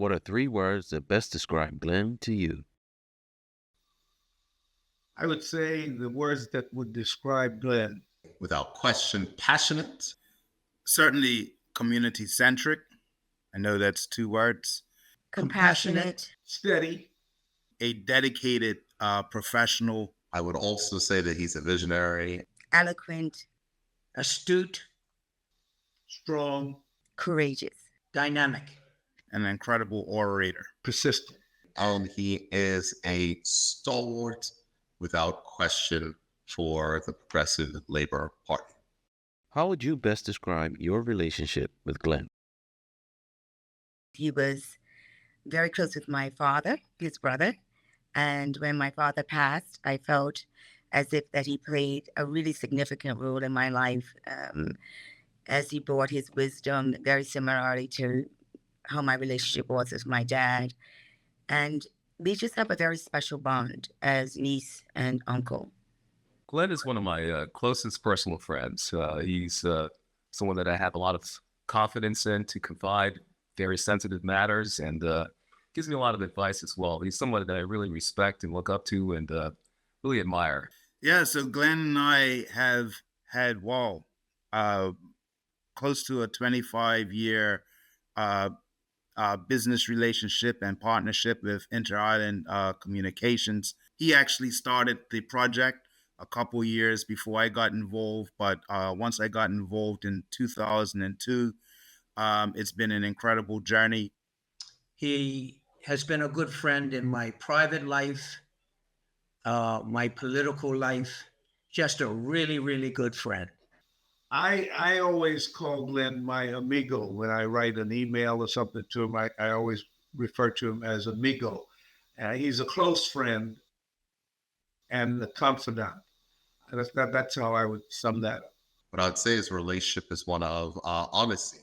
What are three words that best describe Glenn to you? I would say the words that would describe Glenn. Without question, passionate. Certainly community centric. I know that's two words. Compassionate, Steady, A dedicated professional. I would also say that he's a visionary. eloquent, astute, strong, courageous. dynamic. An incredible orator. persistent. And he is a stalwart, without question, for the Progressive Labor Party. How would you best describe your relationship with Glenn? He was very close with my father, his brother. And when my father passed, I felt as if that he played a really significant role in my life, as he brought his wisdom, very similarly to how my relationship was with my dad. And we just have a very special bond as niece and uncle. Glenn is one of my closest personal friends. He's someone that I have a lot of confidence in to confide very sensitive matters, and gives me a lot of advice as well. He's someone that I really respect and look up to and really admire. Yeah, so Glenn and I have had, close to a 25-year business relationship and partnership with Inter-Island Communications. He actually started the project a couple years before I got involved, but once I got involved in 2002, it's been an incredible journey. He has been a good friend in my private life, my political life, just a really, really good friend. I always call Glenn my amigo. When I write an email or something to him, I always refer to him as amigo. He's a close friend and a confidant. That's how I would sum that up. What I'd say his relationship is one of honesty.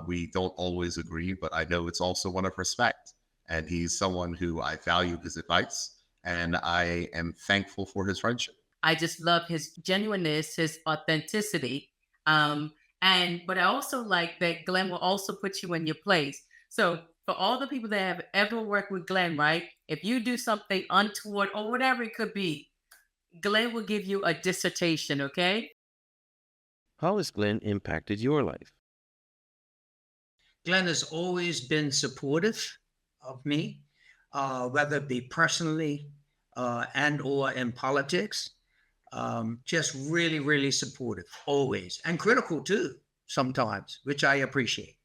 We don't always agree, but I know it's also one of respect. And he's someone who I value his advice, and I am thankful for his friendship. I just love his genuineness, his authenticity. But I also like that Glenn will also put you in your place. So for all the people that have ever worked with Glenn, right? If you do something untoward or whatever it could be, Glenn will give you a dissertation, okay? How has Glenn impacted your life? Glenn has always been supportive of me, whether it be personally and or in politics. Just really, really supportive, always, and critical too, sometimes, which I appreciate.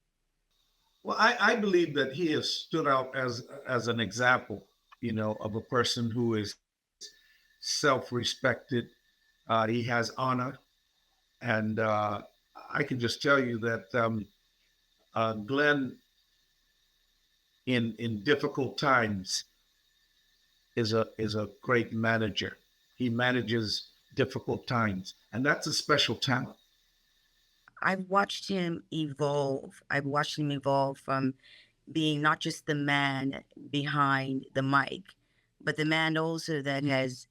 Well, I believe that he has stood out as an example, of a person who is self-respected. He has honor, and I can just tell you that Glenn, in difficult times, is a great manager. He manages difficult times, and that's a special talent. I've watched him evolve. I've watched him evolve from being not just the man behind the mic, but the man also that has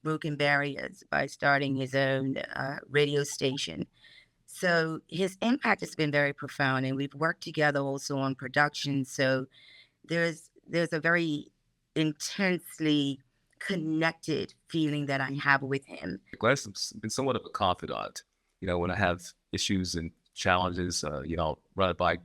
broken barriers by starting his own radio station. So his impact has been very profound, and we've worked together also on production. So there's a very intensely connected feeling that I have with him. Glenn's been somewhat of a confidant. When I have issues and challenges, I'll run it by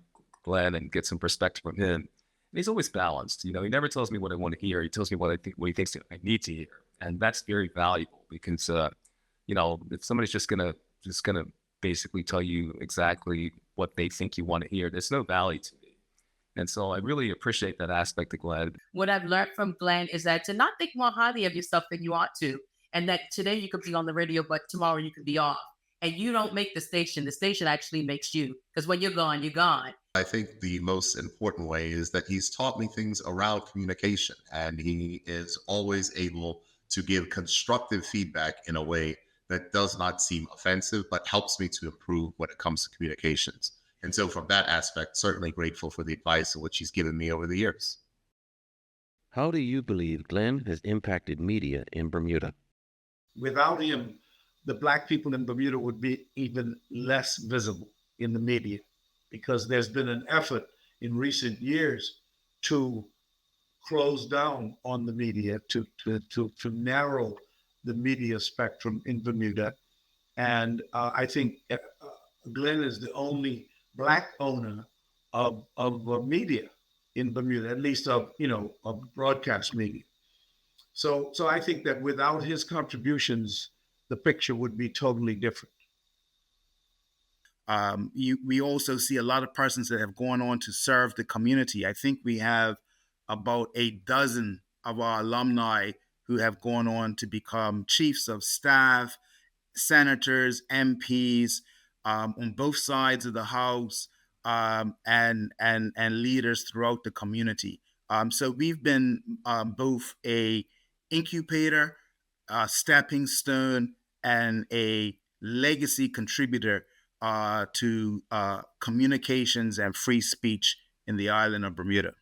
Glenn and get some perspective from him. And he's always balanced. He never tells me what I want to hear. He tells me what he thinks I need to hear, and that's very valuable because, if somebody's just gonna basically tell you exactly what they think you want to hear, there's no value to me. And so I really appreciate that aspect of Glenn. What I've learned from Glenn is that to not think more highly of yourself than you ought to, and that today you could be on the radio, but tomorrow you could be off. And you don't make the station actually makes you, because when you're gone, you're gone. I think the most important way is that he's taught me things around communication, and he is always able to give constructive feedback in a way that does not seem offensive, but helps me to improve when it comes to communications. And so from that aspect, certainly grateful for the advice which he's given me over the years. How do you believe Glenn has impacted media in Bermuda? Without him, the Black people in Bermuda would be even less visible in the media, because there's been an effort in recent years to close down on the media, to narrow the media spectrum in Bermuda. And I think Glenn is the only Black owner of media in Bermuda, at least of broadcast media. So I think that without his contributions, the picture would be totally different. We also see a lot of persons that have gone on to serve the community. I think we have about a dozen of our alumni who have gone on to become chiefs of staff, senators, MPs, on both sides of the house, and leaders throughout the community. So we've been both a incubator, a stepping stone, and a legacy contributor to communications and free speech in the island of Bermuda.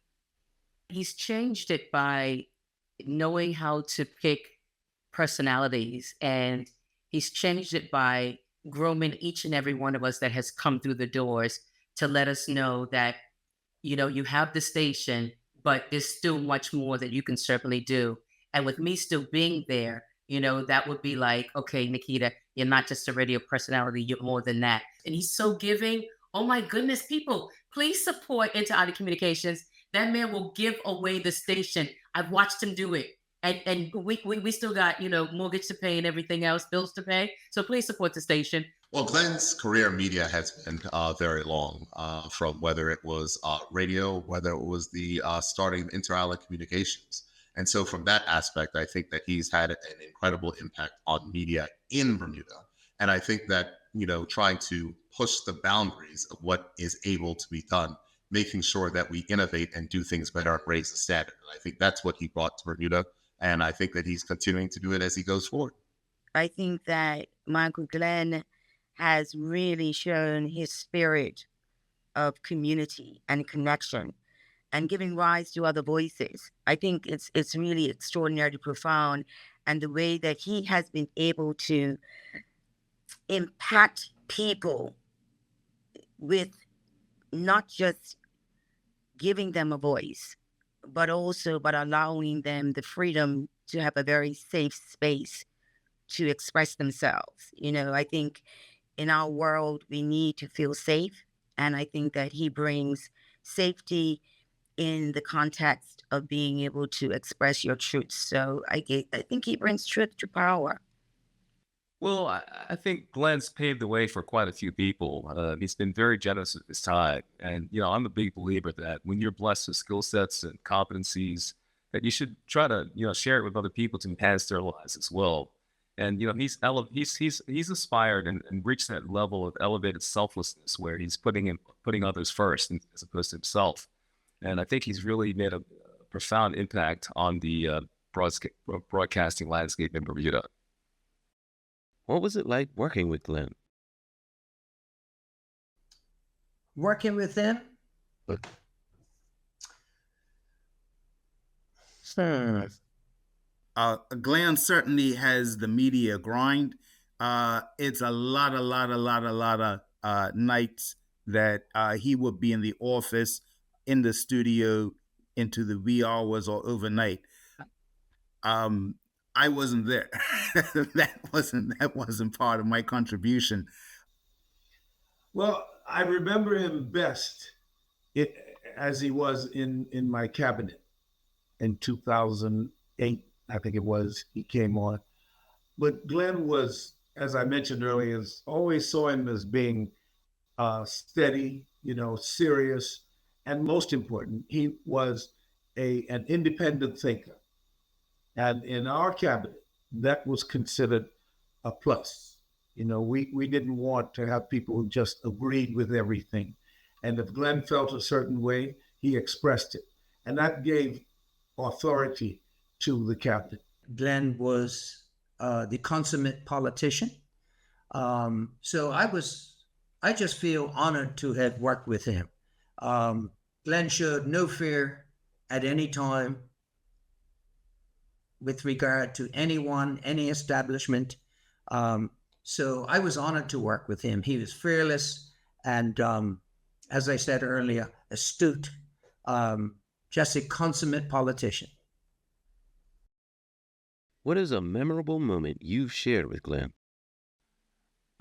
He's changed it by knowing how to pick personalities, and he's changed it by grooming each and every one of us that has come through the doors to let us know that, you have the station, but there's still much more that you can certainly do. And with me still being there, that would be like, okay, Nikita, you're not just a radio personality, you're more than that. And he's so giving. Oh my goodness, people, please support Inter-Island Communications. That man will give away the station. I've watched him do it. And we still got, mortgage to pay and everything else, bills to pay. So please support the station. Well, Glenn's career in media has been very long, from whether it was radio, whether it was the starting Inter-Island Communications. And so from that aspect, I think that he's had an incredible impact on media in Bermuda. And I think that, trying to push the boundaries of what is able to be done, making sure that we innovate and do things better, raise the standard. And I think that's what he brought to Bermuda. And I think that he's continuing to do it as he goes forward. I think that Michael Glenn has really shown his spirit of community and connection and giving rise to other voices. I think it's really extraordinarily profound, and the way that he has been able to impact people with not just giving them a voice, but allowing them the freedom to have a very safe space to express themselves. I think in our world, we need to feel safe. And I think that he brings safety in the context of being able to express your truth. So I think he brings truth to power. Well, I think Glenn's paved the way for quite a few people. He's been very generous with his time. And, I'm a big believer that when you're blessed with skill sets and competencies, that you should try to, share it with other people to enhance their lives as well. And, he's aspired and reached that level of elevated selflessness where he's putting others first as opposed to himself. And I think he's really made a profound impact on the broadcasting landscape in Bermuda. What was it like working with Glenn? Working with him? Glenn certainly has the media grind. It's a lot of nights that he would be in the office, in the studio, into the wee hours or overnight. I wasn't there. that wasn't part of my contribution. Well, I remember him best as he was in my cabinet in 2008, I think it was, he came on. But Glenn was, as I mentioned earlier, always saw him as being steady, serious, and most important, he was an independent thinker. And in our cabinet, that was considered a plus. We didn't want to have people who just agreed with everything. And if Glenn felt a certain way, he expressed it. And that gave authority to the cabinet. Glenn was the consummate politician. So I just feel honored to have worked with him. Glenn showed no fear at any time with regard to anyone, any establishment. So I was honored to work with him. He was fearless and, as I said earlier, astute, just a consummate politician. What is a memorable moment you've shared with Glenn?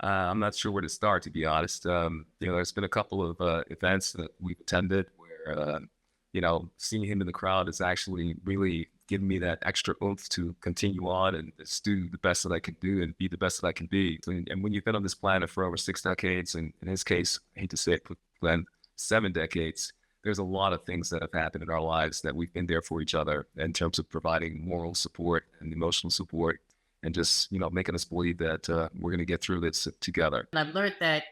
I'm not sure where to start, to be honest. There's been a couple of events that we've attended where, seeing him in the crowd has actually really given me that extra oomph to continue on and just do the best that I can do and be the best that I can be. And when you've been on this planet for over 6 decades, and in his case, I hate to say it, Glenn, 7 decades, there's a lot of things that have happened in our lives that we've been there for each other in terms of providing moral support and emotional support and just, making us believe that we're going to get through this together. And I've learned that,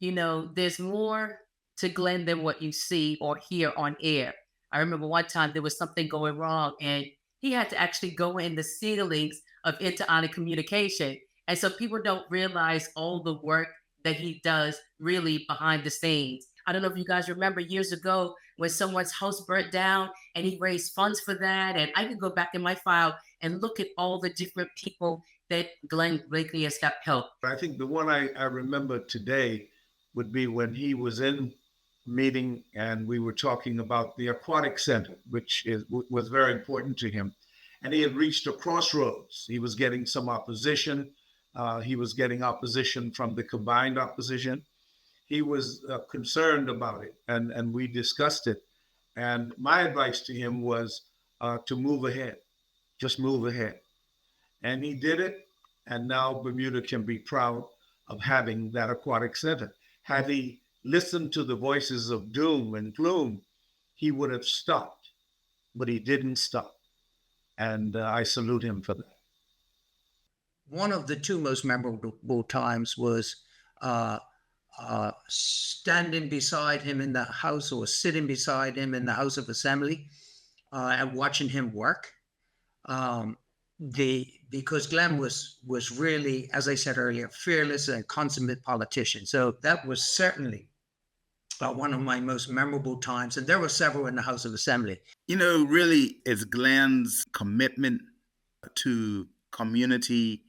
there's more to Glenn than what you see or hear on air. I remember one time there was something going wrong and he had to actually go in the ceilings of inter-honor communication. And so people don't realize all the work that he does really behind the scenes. I don't know if you guys remember years ago when someone's house burnt down and he raised funds for that. And I could go back in my file and look at all the different people that Glenn Blakeney has helped. I think the one I remember today would be when he was in meeting and we were talking about the aquatic center, which was very important to him. And he had reached a crossroads. He was getting some opposition. He was getting opposition from the combined opposition. He was concerned about it, and we discussed it. And my advice to him was to move ahead, just move ahead. And he did it. And now Bermuda can be proud of having that aquatic center. Had he listened to the voices of doom and gloom, he would have stopped, but he didn't stop. And I salute him for that. One of the 2 most memorable times was standing beside him in the House or sitting beside him in the House of Assembly and watching him work. Because Glenn was really, as I said earlier, fearless and consummate politician. So that was certainly one of my most memorable times. And there were several in the House of Assembly. Really, it's Glenn's commitment to community,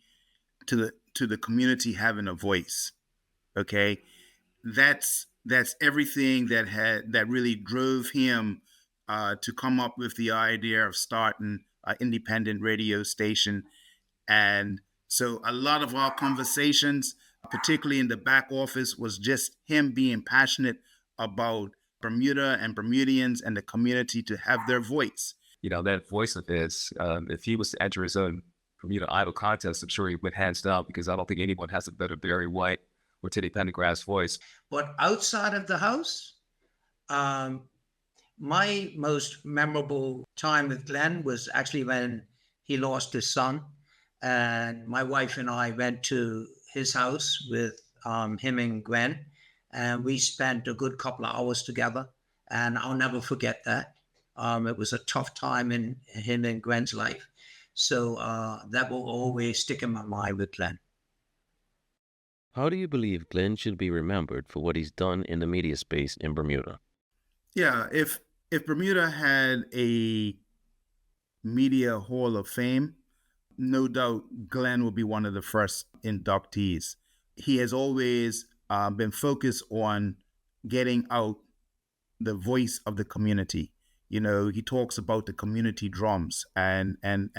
to the community having a voice. Okay, that's everything that really drove him to come up with the idea of starting an independent radio station. And so a lot of our conversations, particularly in the back office, was just him being passionate about Bermuda and Bermudians and the community to have their voice. That voice of his, if he was to enter his own Bermuda Idol contest, I'm sure he went hands down, because I don't think anyone has a better Barry White or Teddy Pendergrass voice. But outside of the house, my most memorable time with Glenn was actually when he lost his son. And my wife and I went to his house with him and Gwen, and we spent a good couple of hours together. And I'll never forget that. It was a tough time in him and Gwen's life. So that will always stick in my mind with Glenn. How do you believe Glenn should be remembered for what he's done in the media space in Bermuda? Yeah, if Bermuda had a media hall of fame, no doubt Glenn will be one of the first inductees. He has always been focused on getting out the voice of the community. He talks about the community drums, and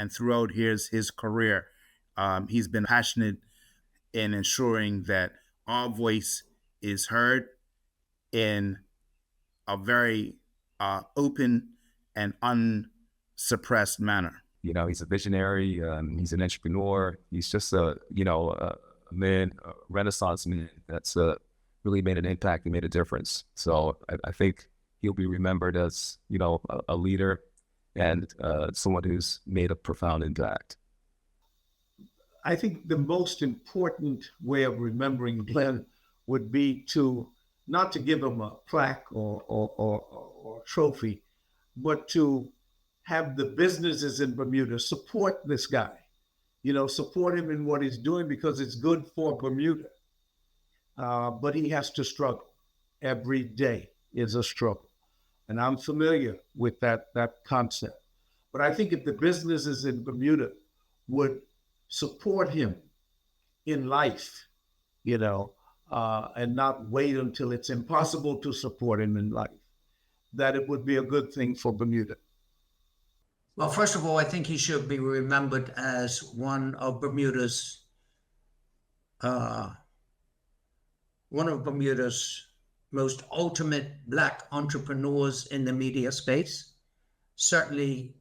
throughout his career, he's been passionate in ensuring that our voice is heard in a very open and unsuppressed manner. He's a visionary. He's an entrepreneur. He's just a man, a Renaissance man that's really made an impact and made a difference. So I think he'll be remembered as, a leader and someone who's made a profound impact. I think the most important way of remembering Glenn would be not to give him a plaque or trophy, but to have the businesses in Bermuda support this guy, support him in what he's doing, because it's good for Bermuda. But he has to struggle. Every day is a struggle. And I'm familiar with that concept. But I think if the businesses in Bermuda would support him in life, and not wait until it's impossible to support him in life, that it would be a good thing for Bermuda? Well, first of all, I think he should be remembered as one of Bermuda's uh, most ultimate Black entrepreneurs in the media space. Certainly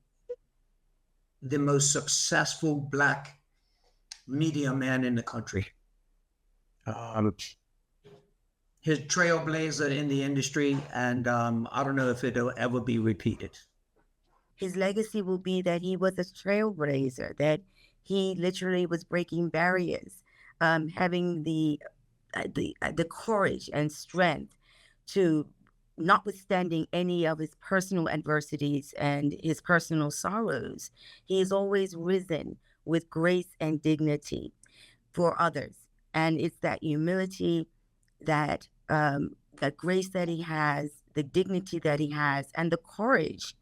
the most successful Black media man in the country. His trailblazer in the industry, and I don't know if it'll ever be repeated. His legacy will be that he was a trailblazer, that he literally was breaking barriers, having the courage and strength to, notwithstanding any of his personal adversities and his personal sorrows, he has always risen with grace and dignity for others. And it's that humility, that grace that he has, the dignity that he has, and the courage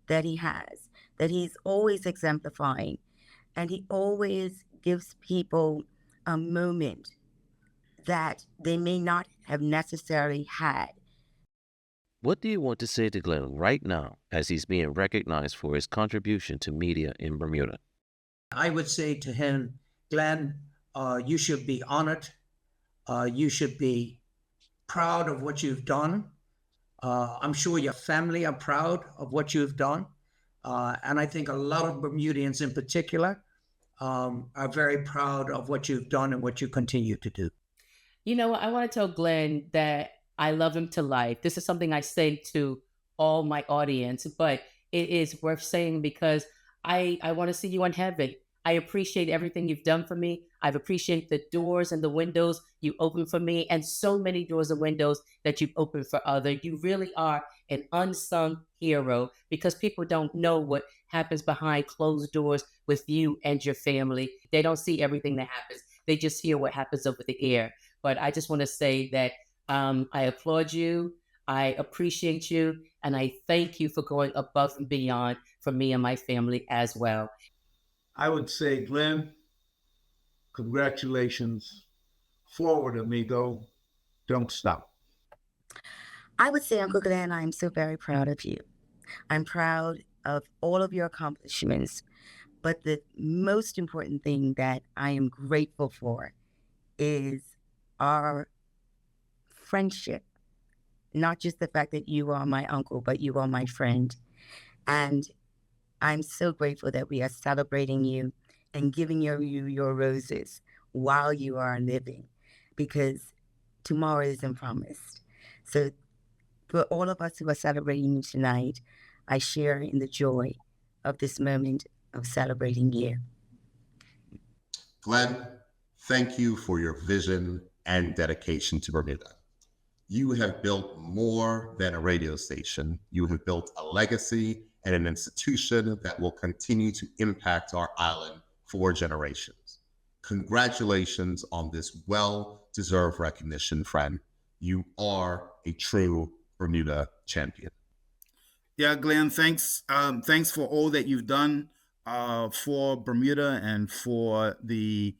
that he has, that he's always exemplifying. And he always gives people a moment that they may not have necessarily had. What do you want to say to Glenn right now as he's being recognized for his contribution to media in Bermuda? I would say to him, Glenn, you should be honored. You should be proud of what you've done. I'm sure your family are proud of what you've done. And I think a lot of Bermudians in particular are very proud of what you've done and what you continue to do. You know, I want to tell Glenn that I love him to life. This is something I say to all my audience, but it is worth saying because I want to see you in heaven. I appreciate everything you've done for me. I appreciate the doors and the windows you opened for me, and so many doors and windows that you've opened for others. You really are an unsung hero because people don't know what happens behind closed doors with you and your family. They don't see everything that happens. They just hear what happens over the air. But I just want to say that I applaud you. I appreciate you. And I thank you for going above and beyond for me and my family as well. I would say, Glenn, congratulations. Forward, amigo. Don't stop. I would say, Uncle Glenn, I am so very proud of you. I'm proud of all of your accomplishments. But the most important thing that I am grateful for is our friendship. Not just the fact that you are my uncle, but you are my friend. And I'm so grateful that we are celebrating you and giving you your roses while you are living, because tomorrow isn't promised. So for all of us who are celebrating you tonight, I share in the joy of this moment of celebrating you. Glenn, thank you for your vision and dedication to Bermuda. You have built more than a radio station. You have built a legacy and an institution that will continue to impact our island for generations. Congratulations on this well-deserved recognition, friend. You are a true Bermuda champion. Yeah, Glenn, thanks. Thanks for all that you've done for Bermuda and for the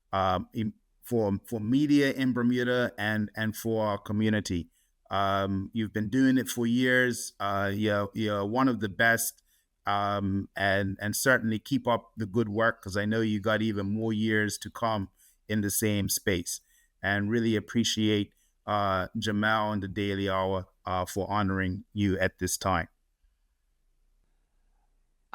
for media in Bermuda and for our community. You've been doing it for years. You're one of the best, and certainly keep up the good work, because I know you got even more years to come in the same space. And really appreciate Jamal and the Daily Hour for honoring you at this time.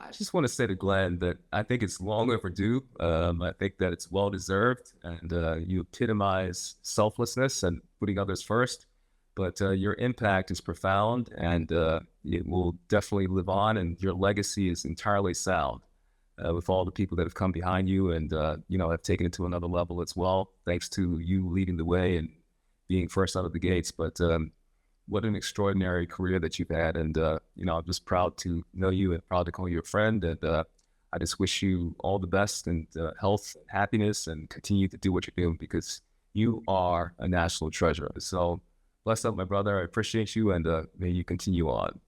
I just want to say to Glenn that I think it's long overdue. I think that it's well deserved, and you epitomize selflessness and putting others first. But your impact is profound, and it will definitely live on. And your legacy is entirely sound with all the people that have come behind you, and have taken it to another level as well, thanks to you leading the way and being first out of the gates. But what an extraordinary career that you've had. And, I'm just proud to know you and proud to call you a friend. And I just wish you all the best and health and happiness, and continue to do what you're doing, because you are a national treasure. So bless up, my brother. I appreciate you, and may you continue on.